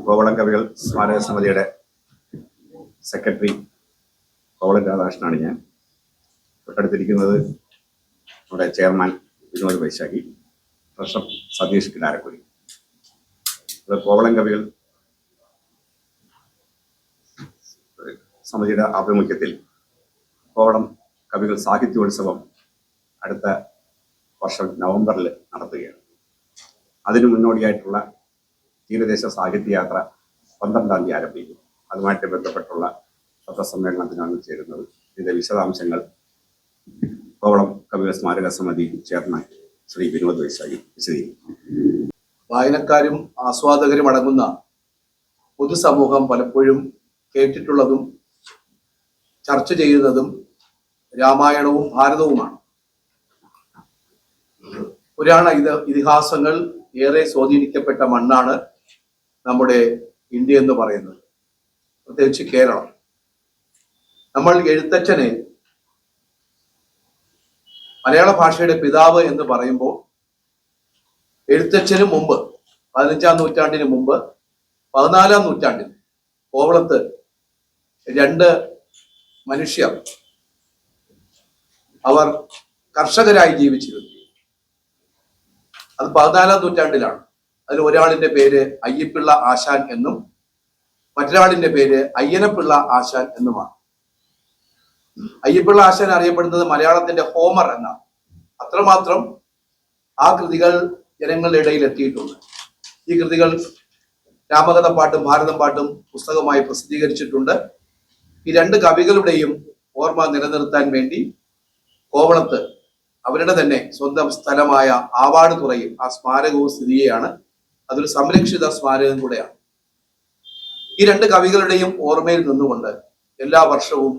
കോവളം കവികൾ സ്മാരക സമിതിയുടെ സെക്രട്ടറി കോവളം രാധാകൃഷ്ണനാണ് ഞാൻ. തൊട്ടടുത്തിരിക്കുന്നത് നമ്മുടെ ചെയർമാൻ വിനോദ് വൈശാഖി, ട്രഷറർ സതീഷ് കിടാരക്കുടി. കോവളം കവികൾ സമിതിയുടെ ആഭിമുഖ്യത്തിൽ കോവളം കവികൾ സാഹിത്യോത്സവം അടുത്ത വർഷം നവംബറിൽ നടത്തുകയാണ്. അതിനു മുന്നോടിയായിട്ടുള്ള തീരദേശ സാഹിത്യയാത്ര 12-ാം തീയതി ആരംഭിക്കും. അതുമായിട്ട് ബന്ധപ്പെട്ടുള്ള പത്രസമ്മേളനത്തിനാണ് ചേരുന്നത്. ഇതിന്റെ വിശദാംശങ്ങൾ കോവളം കവികൾ സ്മാരക സമിതി ചെയർമാൻ ശ്രീ വിനോദ് വൈശാഖി വിശദീകരിക്കും. വായനക്കാരും ആസ്വാദകരും അടങ്ങുന്ന പൊതുസമൂഹം പലപ്പോഴും കേട്ടിട്ടുള്ളതും ചർച്ച ചെയ്യുന്നതും രാമായണവും ഭാരതവുമാണ്. പുരാണ ഇതിഹാസങ്ങൾ ഏറെ സ്വാധീനിക്കപ്പെട്ട മണ്ണാണ് നമ്മുടെ ഇന്ത്യ എന്ന് പറയുന്നത്, പ്രത്യേകിച്ച് കേരളം. നമ്മൾ എഴുത്തച്ഛനെ മലയാള ഭാഷയുടെ പിതാവ് എന്ന് പറയുമ്പോൾ എഴുത്തച്ഛന് മുമ്പ് 15-ാം നൂറ്റാണ്ടിന് മുമ്പ് 14-ാം നൂറ്റാണ്ടിൽ കോവളത്ത് 2 മനുഷ്യർ അവർ കർഷകരായി ജീവിച്ചിരുന്നു. അത് 14-ാം നൂറ്റാണ്ടിലാണ്. അതിൽ ഒരാളിന്റെ പേര് അയ്യപ്പിള്ള ആശാൻ എന്നും മറ്റൊരാളിന്റെ പേര് അയ്യനപ്പിള്ള ആശാൻ എന്നുമാണ്. അയ്യപ്പിള്ള ആശാൻ അറിയപ്പെടുന്നത് മലയാളത്തിന്റെ ഹോമർ എന്നാണ്. അത്രമാത്രം ആ കൃതികൾ ജനങ്ങളുടെ ഇടയിൽ എത്തിയിട്ടുണ്ട്. ഈ കൃതികൾ രാമകഥ പാട്ടും ഭാരതം പാട്ടും പുസ്തകമായി പ്രസിദ്ധീകരിച്ചിട്ടുണ്ട്. ഈ 2 കവികളുടെയും ഓർമ്മ നിലനിർത്താൻ വേണ്ടി കോവളത്ത് അവരുടെ തന്നെ സ്വന്തം സ്ഥലമായ ആവാട് തുറയിൽ ആ സ്മാരകവും സ്ഥിതി ചെയ്യുകയാണ്. അതൊരു സംരക്ഷിത സ്മാരകം കൂടെയാണ്. ഈ 2 കവികളുടെയും ഓർമ്മയിൽ നിന്നുകൊണ്ട് എല്ലാ വർഷവും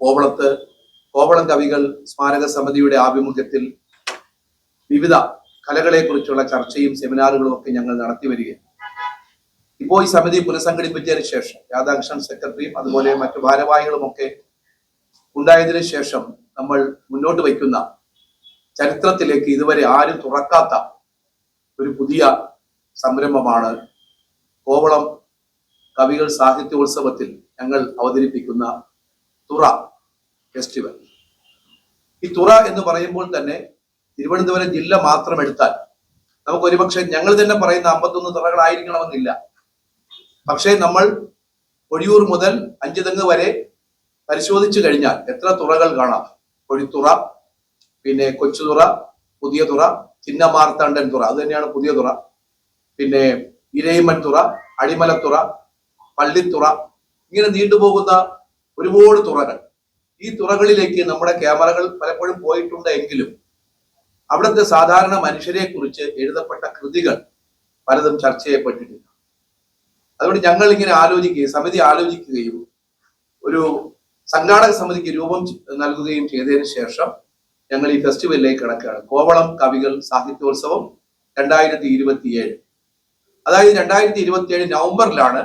കോവളത്ത് കോവളം കവികൾ സ്മാരക സമിതിയുടെ ആഭിമുഖ്യത്തിൽ വിവിധ കലകളെ കുറിച്ചുള്ള ചർച്ചയും സെമിനാറുകളും ഒക്കെ ഞങ്ങൾ നടത്തി വരികയാണ്. ഇപ്പോൾ ഈ സമിതി പുനഃസംഘടിപ്പിച്ചതിന് ശേഷം രാധാകൃഷ്ണൻ സെക്രട്ടറിയും അതുപോലെ മറ്റു ഭാരവാഹികളും ഒക്കെ ഉണ്ടായതിനു ശേഷം നമ്മൾ മുന്നോട്ട് വയ്ക്കുന്ന ചരിത്രത്തിലേക്ക് ഇതുവരെ ആരും തുറക്കാത്ത ഒരു പുതിയ സംരംഭമാണ് കോവളം കവികൾ സാഹിത്യോത്സവത്തിൽ ഞങ്ങൾ അവതരിപ്പിക്കുന്ന തുറ ഫെസ്റ്റിവൽ. ഈ തുറ എന്ന് പറയുമ്പോൾ തന്നെ തിരുവനന്തപുരം ജില്ല മാത്രം എടുത്താൽ നമുക്ക് ഒരുപക്ഷെ ഞങ്ങൾ തന്നെ പറയുന്ന 51 തുറകളായിരിക്കണമെന്നില്ല. പക്ഷേ നമ്മൾ പൊഴിയൂർ മുതൽ അഞ്ചുതെങ്ങ് വരെ പരിശോധിച്ചു കഴിഞ്ഞാൽ എത്ര തുറകൾ കാണാം. കൊഴിത്തുറ, പിന്നെ കൊച്ചുതുറ, പുതിയ തുറ, ചിന്നമാർത്താണ്ഡൻ തുറ, അത് തന്നെയാണ് പുതിയ തുറ, പിന്നെ ഇരയിമൻ തുറ, അടിമലത്തുറ, പള്ളിത്തുറ, ഇങ്ങനെ നീണ്ടുപോകുന്ന ഒരുപാട് തുറകൾ. ഈ തുറകളിലേക്ക് നമ്മുടെ ക്യാമറകൾ പലപ്പോഴും പോയിട്ടുണ്ട് എങ്കിലും അവിടുത്തെ സാധാരണ മനുഷ്യരെ കുറിച്ച് എഴുതപ്പെട്ട കൃതികൾ പലതും ചർച്ച ചെയ്യപ്പെട്ടിട്ടില്ല. അതുകൊണ്ട് ഞങ്ങൾ ഇങ്ങനെ സമിതി ആലോചിക്കുകയും ഒരു സംഘാടക സമിതിക്ക് രൂപം നൽകുകയും ചെയ്തതിനു ശേഷം ഞങ്ങൾ ഈ ഫെസ്റ്റിവലിലേക്ക് കിടക്കുകയാണ്. കോവളം കവികൾ സാഹിത്യോത്സവം 2027. അതായത് 2027 നവംബറിലാണ്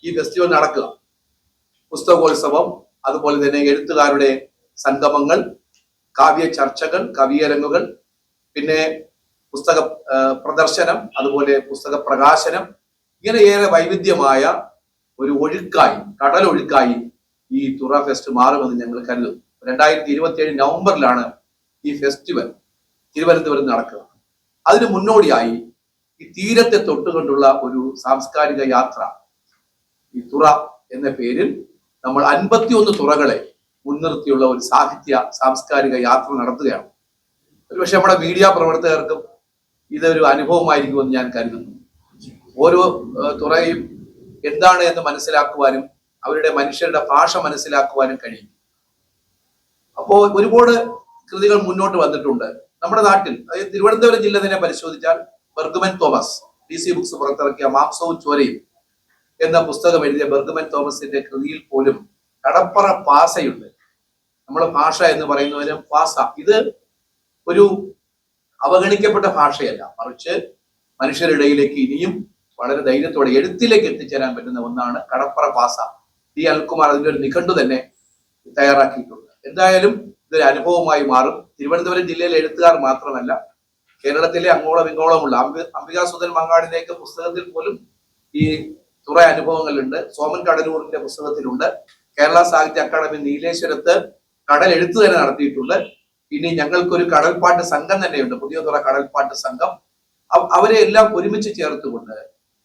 ഈ ഫെസ്റ്റിവൽ നടക്കുക. പുസ്തകോത്സവം, അതുപോലെ തന്നെ എഴുത്തുകാരുടെ സംഗമങ്ങൾ, കാവ്യ ചർച്ചകൾ, കവിയരങ്ങുകൾ, പിന്നെ പുസ്തക പ്രദർശനം, അതുപോലെ പുസ്തക പ്രകാശനം, ഇങ്ങനെ ഏറെ വൈവിധ്യമായ ഒരു ഒഴുക്കായി, കടലൊഴുക്കായി ഈ തുറ ഫെസ്റ്റ് മാറുമെന്ന് ഞങ്ങൾ കരുതുന്നു. 2027 നവംബറിലാണ് ഈ ഫെസ്റ്റിവൽ തിരുവനന്തപുരം നടക്കുക. അതിന് മുന്നോടിയായി ഈ തീരത്തെ തൊട്ടുകൊണ്ടുള്ള ഒരു സാംസ്കാരിക യാത്ര, ഈ തുറ എന്ന പേരിൽ നമ്മൾ 51 തുറകളെ മുൻനിർത്തിയുള്ള ഒരു സാംസ്കാരിക യാത്ര നടത്തുകയാണ്. ഒരുപക്ഷെ നമ്മുടെ മീഡിയ പ്രവർത്തകർക്കും ഇതൊരു അനുഭവമായിരിക്കുമെന്ന് ഞാൻ കരുതുന്നു. ഓരോ തുറയും എന്താണ് എന്ന് മനസ്സിലാക്കുവാനും അവരുടെ മനുഷ്യരുടെ ഭാഷ മനസ്സിലാക്കുവാനും കഴിയും. അപ്പോൾ ഒരുപാട് കൃതികൾ മുന്നോട്ട് വന്നിട്ടുണ്ട്. നമ്മുടെ നാട്ടിൽ, അതായത് തിരുവനന്തപുരം ജില്ല തന്നെ പരിശോധിച്ചാൽ ബർഗ്മൻ തോമസ് DC ബുക്സ് പുറത്തിറക്കിയ മാംസവും ചോരയും എന്ന പുസ്തകം എഴുതിയ ബർഗ്മൻ തോമസിന്റെ കൃതിയിൽ പോലും കടപ്പറ പാസയുണ്ട്. നമ്മുടെ ഭാഷ എന്ന് പറയുന്നവരും പാസ, ഇത് ഒരു അവഗണിക്കപ്പെട്ട ഭാഷയല്ല, മറിച്ച് മനുഷ്യരിടയിലേക്ക് ഇനിയും വളരെ ധൈര്യത്തോടെ എഴുത്തിലേക്ക് എത്തിച്ചേരാൻ പറ്റുന്ന ഒന്നാണ് കടപ്പറ പാസ. D. അൽകുമാർ അതിന്റെ ഒരു നിഘണ്ടു തന്നെ തയ്യാറാക്കിയിട്ടുണ്ട്. എന്തായാലും ഇതൊരു അനുഭവമായി മാറും. തിരുവനന്തപുരം ജില്ലയിലെ എഴുത്തുകാർ മാത്രമല്ല, കേരളത്തിലെ അങ്ങോളം ഇങ്ങോളമുള്ള അംബികാസുധൻ മങ്ങാടിലേക്ക് പുസ്തകത്തിൽ പോലും ഈ തുറ അനുഭവങ്ങളുണ്ട്. സോമൻ കടലൂരിന്റെ പുസ്തകത്തിലുണ്ട്. കേരള സാഹിത്യ അക്കാദമി നീലേശ്വരത്ത് കടൽ എഴുത്ത് തന്നെ നടത്തിയിട്ടുണ്ട്. ഇനി ഞങ്ങൾക്കൊരു കടൽപ്പാട്ട് സംഘം തന്നെയുണ്ട്, പുതിയ തുറ കടൽപ്പാട്ട് സംഘം. അവരെ എല്ലാം ഒരുമിച്ച് ചേർത്തുകൊണ്ട്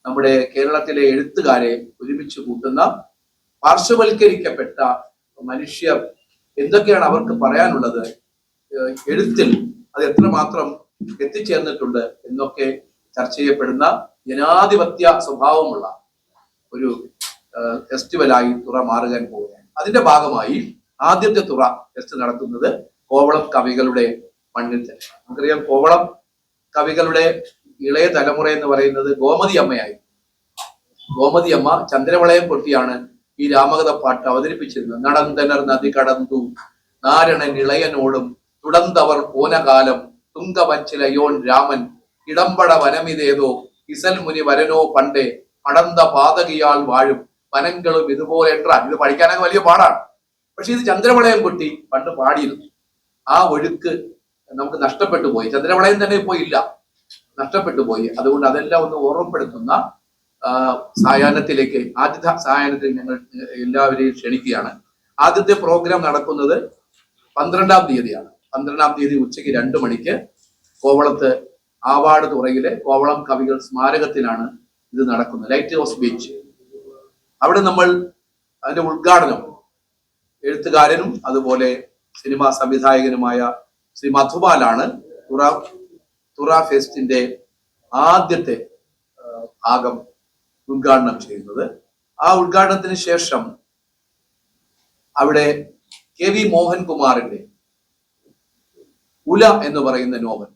നമ്മുടെ കേരളത്തിലെ എഴുത്തുകാരെ ഒരുമിച്ച് കൂട്ടുന്ന പാർശ്വവൽക്കരിക്കപ്പെട്ട മനുഷ്യർ എന്തൊക്കെയാണ് അവർക്ക് പറയാനുള്ളത്, എഴുത്തിൽ അത് എത്രമാത്രം എത്തിച്ചേർന്നിട്ടുണ്ട് എന്നൊക്കെ ചർച്ച ചെയ്യപ്പെടുന്ന ജനാധിപത്യ സ്വഭാവമുള്ള ഒരു ഫെസ്റ്റിവലായി തുറ മാറുവാൻ പോവുകയാണ്. അതിന്റെ ഭാഗമായി ആദ്യത്തെ തുറ ഫെസ്റ്റ് നടത്തുന്നത് കോവളം കവികളുടെ മണ്ണിൽ തന്നെ. നമുക്കറിയാം, കോവളം കവികളുടെ ഇളയ തലമുറ എന്ന് പറയുന്നത് ഗോമതി അമ്മയായി. ഗോമതി അമ്മ ചന്ദ്രവളയം പൊട്ടിയാണ് ഈ രാമകഥ പാട്ട് അവതരിപ്പിച്ചിരുന്നത്. നടന്തനർ നദി കടന്നു നാരണൻ ഇളയനോടും തുടർന്നവർ പോനകാലം തുങ്കവച്ചിലയോൻ രാമൻ ഇടമ്പട വനമിതേതോ ഇസൽ മുനി വരനോ പണ്ടേ അടന്ത പാതകിയാൾ വാഴും വനങ്ങളും ഇതുപോലെ എൻട്രാൻ. ഇത് പഠിക്കാനൊക്കെ വലിയ പാടാണ്. പക്ഷെ ഇത് ചന്ദ്രവളയം പൊട്ടി പണ്ട് പാടിയിരുന്നു. ആ ഒഴുക്ക് നമുക്ക് നഷ്ടപ്പെട്ടു പോയി. ചന്ദ്രവളയം തന്നെ ഇപ്പോൾ ഇല്ല, നഷ്ടപ്പെട്ടു പോയി. അതുകൊണ്ട് അതെല്ലാം ഒന്ന് ഓർമ്മപ്പെടുത്തുന്ന സായാഹ്നത്തിലേക്ക്, ആദ്യത്തെ സായാഹ്നത്തിൽ ഞങ്ങൾ എല്ലാവരെയും ക്ഷണിക്കുകയാണ്. ആദ്യത്തെ പ്രോഗ്രാം നടക്കുന്നത് 12-ാം തീയതിയാണ്. 12-ാം തീയതി ഉച്ചയ്ക്ക് 2 മണിക്ക് കോവളത്ത് ആവാട് തുറയിലെ കോവളം കവികൾ സ്മാരകത്തിലാണ് ഇത് നടക്കുന്നത്, ലൈറ്റ് ഹൗസ് ബീച്ച്. അവിടെ നമ്മൾ അതിന്റെ ഉദ്ഘാടനം എഴുത്തുകാരനും അതുപോലെ സിനിമാ സംവിധായകനുമായ ശ്രീ മധുപാലാണ് തുറ ഫെസ്റ്റിന്റെ ആദ്യത്തെ ഭാഗം ഉദ്ഘാടനം ചെയ്യുന്നത്. ആ ഉദ്ഘാടനത്തിന് ശേഷം അവിടെ കെ വി മോഹൻകുമാറിന്റെ ഉല എന്ന് പറയുന്ന നോവൽ,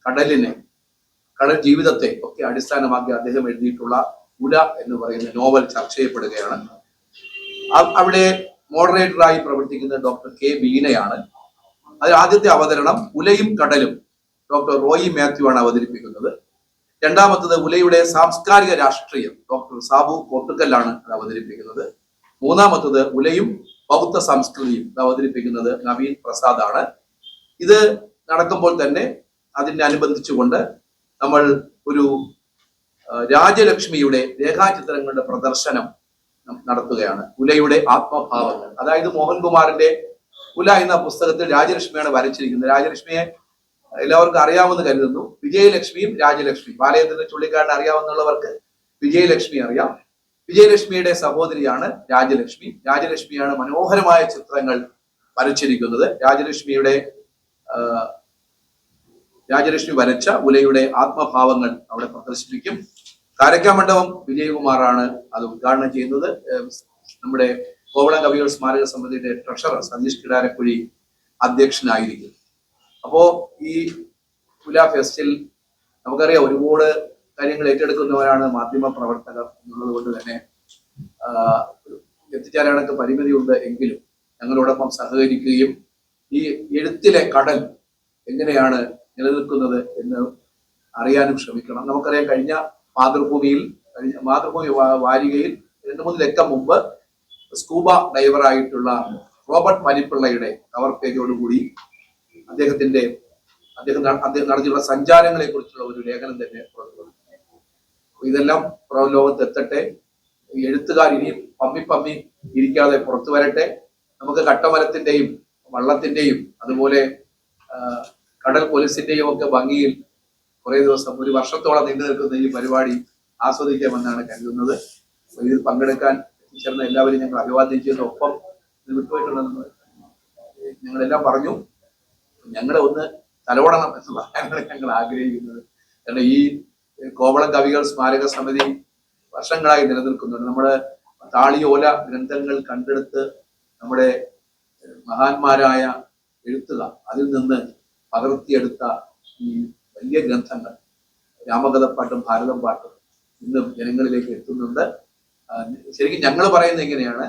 കടൽ ജീവിതത്തെ ഒക്കെ അടിസ്ഥാനമാക്കി അദ്ദേഹം എഴുതിയിട്ടുള്ള ഉല എന്ന് പറയുന്ന നോവൽ ചർച്ച ചെയ്യപ്പെടുകയാണ്. അവിടെ മോഡറേറ്ററായി പ്രവർത്തിക്കുന്ന ഡോക്ടർ കെ ബീനയാണ്. അതിൽ ആദ്യത്തെ അവതരണം ഉലയും കടലും ഡോക്ടർ റോയി മാത്യു ആണ് അവതരിപ്പിക്കുന്നത്. രണ്ടാമത്തത് ഉലയുടെ സാംസ്കാരിക രാഷ്ട്രീയം ഡോക്ടർ സാബു കോട്ടുക്കല്ലാണ് അത് അവതരിപ്പിക്കുന്നത്. മൂന്നാമത്തത് ഉലയും ബൗദ്ധ സംസ്കൃതിയും അത് അവതരിപ്പിക്കുന്നത് നവീൻ പ്രസാദ് ആണ്. ഇത് നടക്കുമ്പോൾ തന്നെ അതിനെ അനുബന്ധിച്ചുകൊണ്ട് നമ്മൾ ഒരു രാജലക്ഷ്മിയുടെ രേഖാചിത്രങ്ങളുടെ പ്രദർശനം നടത്തുകയാണ്. ഉലയുടെ ആത്മഭാവങ്ങൾ, അതായത് മോഹൻകുമാറിന്റെ ഉല എന്ന പുസ്തകത്തിൽ രാജലക്ഷ്മിയാണ് വരച്ചിരിക്കുന്നത്. രാജലക്ഷ്മിയെ എല്ലാവർക്കും അറിയാമെന്ന് കരുതുന്നു. വിജയലക്ഷ്മിയും രാജലക്ഷ്മിയും, ബാലചന്ദ്രൻ ചുള്ളിക്കാരൻ അറിയാവുന്നവർക്ക് വിജയലക്ഷ്മി അറിയാം. വിജയലക്ഷ്മിയുടെ സഹോദരിയാണ് രാജലക്ഷ്മി. രാജലക്ഷ്മിയാണ് മനോഹരമായ ചിത്രങ്ങൾ വരച്ചിരിക്കുന്നത്. രാജലക്ഷ്മി വരച്ച ഉലയുടെ ആത്മഭാവങ്ങൾ അവിടെ പ്രദർശിപ്പിക്കും. കാരക്കാമണ്ഡപം വിജയകുമാറാണ് അത് ഉദ്ഘാടനം ചെയ്യുന്നത്. നമ്മുടെ കോവളം കവികൾ സ്മാരക സമിതിയുടെ ട്രഷറർ സതീഷ് കിടാരക്കുഴി അധ്യക്ഷനായിരിക്കും. അപ്പോ ഈ ഉല ഫെസ്റ്റിൽ നമുക്കറിയാം ഒരുപാട് കാര്യങ്ങൾ ഏറ്റെടുക്കുന്നവരാണ് മാധ്യമ പ്രവർത്തകർ എന്നുള്ളത് കൊണ്ട് തന്നെ എത്തിച്ചേരാനൊക്കെ പരിമിതിയുണ്ട്. എങ്കിലും ഞങ്ങളോടൊപ്പം സഹകരിക്കുകയും ഈ എഴുത്തിലെ കടൽ എങ്ങനെയാണ് നിലനിൽക്കുന്നത് എന്ന് അറിയാനും ശ്രമിക്കണം. നമുക്കറിയാം, കഴിഞ്ഞ മാതൃഭൂമി വാരികയിൽ 2-3 ലക്കം മുമ്പ് സ്കൂബ ഡൈവറായിട്ടുള്ള റോബർട്ട് മലിപ്പിള്ളയുടെ കവർ പേജോടുകൂടി അദ്ദേഹം നടത്തിയുള്ള സഞ്ചാരങ്ങളെ കുറിച്ചുള്ള ഒരു ലേഖനം തന്നെ പുറത്തു വന്നു. ഇതെല്ലാം പുറം ലോകത്ത് എത്തട്ടെ. എഴുത്തുകാർ ഇനിയും പമ്മി ഇരിക്കാതെ പുറത്തു വരട്ടെ. നമുക്ക് കട്ടമരത്തിന്റെയും വള്ളത്തിന്റെയും അതുപോലെ കടൽ പോലീസിന്റെയും ഒക്കെ ഭംഗിയിൽ കുറെ ദിവസം, 1 വർഷത്തോളം നീണ്ടു നിൽക്കുന്ന ഈ പരിപാടി ആസ്വദിക്കാമെന്നാണ് കരുതുന്നത്. ഇതിൽ പങ്കെടുക്കാൻ എത്തിച്ചേർന്ന എല്ലാവരും ഞങ്ങൾ അഭിവാദ്യം ചെയ്യുന്ന, ഒപ്പം വിട്ടുപോയിട്ടുണ്ടെന്ന് ഞങ്ങളെല്ലാം പറഞ്ഞു. ഞങ്ങളെ ഒന്ന് തലോടണം എന്ന് പറയാനാണ് ഞങ്ങൾ ആഗ്രഹിക്കുന്നത്. കാരണം ഈ കോവളം കവികൾ സ്മാരക സമിതി വർഷങ്ങളായി നിലനിൽക്കുന്നുണ്ട്. നമ്മുടെ താളിയോല ഗ്രന്ഥങ്ങൾ കണ്ടെടുത്ത് നമ്മുടെ മഹാന്മാരായ എഴുത്തുകാർ അതിൽ നിന്ന് പകർത്തിയെടുത്ത ഈ വലിയ ഗ്രന്ഥങ്ങൾ, രാമകഥപ്പാട്ടും ഭാരതം പാട്ടും ഇന്നും ജനങ്ങളിലേക്ക് എത്തുന്നുണ്ട്. ശരിക്കും ഞങ്ങൾ പറയുന്നത് എങ്ങനെയാണ്,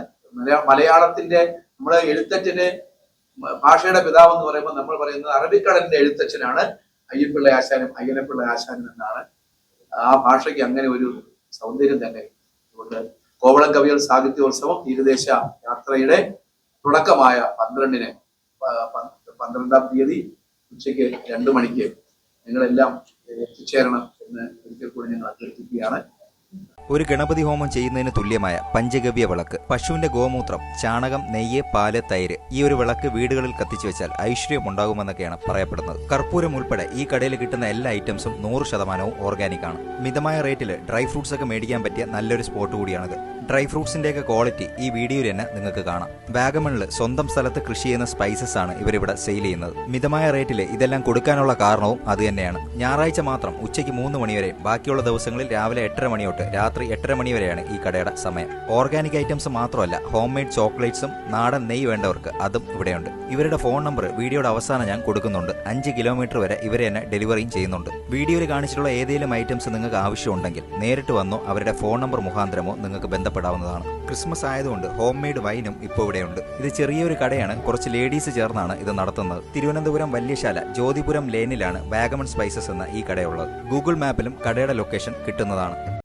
മലയാളത്തിന്റെ നമ്മുടെ എഴുത്തച്ഛന് ഭാഷയുടെ പിതാവ് എന്ന് പറയുമ്പോൾ നമ്മൾ പറയുന്നത് അറബിക്കടലിന്റെ എഴുത്തച്ഛനാണ് അയ്യപ്പിള്ള ആശാനും അയ്യനപ്പിള്ള ആശാനും എന്നാണ്. ആ ഭാഷയ്ക്ക് അങ്ങനെ ഒരു സൗന്ദര്യം തന്നെ. അതുകൊണ്ട് കോവളം കവികൾ സാഹിത്യോത്സവം തീരദേശ യാത്രയുടെ തുടക്കമായ 12-ാം തീയതി ഉച്ചയ്ക്ക് 2 മണിക്ക് നിങ്ങളെല്ലാം എത്തിച്ചേരണം എന്ന് ഒരിക്കൽ കൂടി ഞങ്ങൾ അഭ്യർത്ഥിക്കുകയാണ്. ഒരു ഗണപതി ഹോമം ചെയ്യുന്നതിന് തുല്യമായ പഞ്ചഗവ്യ വിളക്ക്, പശുവിന്റെ ഗോമൂത്രം, ചാണകം, നെയ്യ്, പാല്, തൈര്, ഈ ഒരു വിളക്ക് വീടുകളിൽ കത്തിച്ചു വെച്ചാൽ ഐശ്വര്യം ഉണ്ടാകുമെന്നൊക്കെയാണ് പറയപ്പെടുന്നത്. കർപ്പൂരം ഉൾപ്പെടെ ഈ കടയിൽ കിട്ടുന്ന എല്ലാ ഐറ്റംസും 100% ഓർഗാനിക് ആണ്. മിതമായ റേറ്റിൽ ഡ്രൈ ഫ്രൂട്ട്സ് ഒക്കെ മേടിക്കാൻ പറ്റിയ നല്ലൊരു സ്പോട്ട് കൂടിയാണിത്. ഡ്രൈ ഫ്രൂട്ട്സിന്റെയൊക്കെ ക്വാളിറ്റി ഈ വീഡിയോയിൽ തന്നെ നിങ്ങൾക്ക് കാണാം. വാഗമണിൽ സ്വന്തം സ്ഥലത്ത് കൃഷി ചെയ്യുന്ന സ്പൈസസ് ആണ് ഇവരിവിടെ സെയിൽ ചെയ്യുന്നത്. മിതമായ റേറ്റിൽ ഇതെല്ലാം കൊടുക്കാനുള്ള കാരണവും അത് തന്നെയാണ്. ഞായറാഴ്ച മാത്രം ഉച്ചയ്ക്ക് 3 മണി വരെയും ബാക്കിയുള്ള ദിവസങ്ങളിൽ രാവിലെ 8:30 മണി തൊട്ട് രാത്രി 8:30 മണി വരെയാണ് ഈ കടയുടെ സമയം. ഓർഗാനിക് ഐറ്റംസ് മാത്രമല്ല, ഹോം മെയ്ഡ് ചോക്ലേറ്റ്സും നാടൻ നെയ്യ് വേണ്ടവർക്ക് അതും ഇവിടെയുണ്ട്. ഇവരുടെ ഫോൺ നമ്പർ വീഡിയോയുടെ അവസാനം ഞാൻ കൊടുക്കുന്നുണ്ട്. 5 കിലോമീറ്റർ വരെ ഇവരെ തന്നെ ഡെലിവറിയും ചെയ്യുന്നുണ്ട്. വീഡിയോയിൽ കാണിച്ചിട്ടുള്ള ഏതെങ്കിലും ഐറ്റംസ് നിങ്ങൾക്ക് ആവശ്യമുണ്ടെങ്കിൽ നേരിട്ട് വന്നോ അവരുടെ ഫോൺ നമ്പർ മുഖാന്തരമോ നിങ്ങൾക്ക് ബന്ധപ്പെടാവുന്നതാണ്. ക്രിസ്മസ് ആയതുകൊണ്ട് ഹോം മെയ്ഡ് വൈനും ഇപ്പോൾ ഇവിടെയുണ്ട്. ഇത് ചെറിയൊരു കടയാണ്, കുറച്ച് ലേഡീസ് ചേർന്നാണ് ഇത് നടത്തുന്നത്. തിരുവനന്തപുരം വല്യശാല ജ്യോതിപുരം ലേനിലാണ് വാഗമൺ സ്പൈസസ് എന്ന ഈ കടയുള്ളത്. ഗൂഗിൾ മാപ്പിലും കടയുടെ ലൊക്കേഷൻ കിട്ടുന്നതാണ്.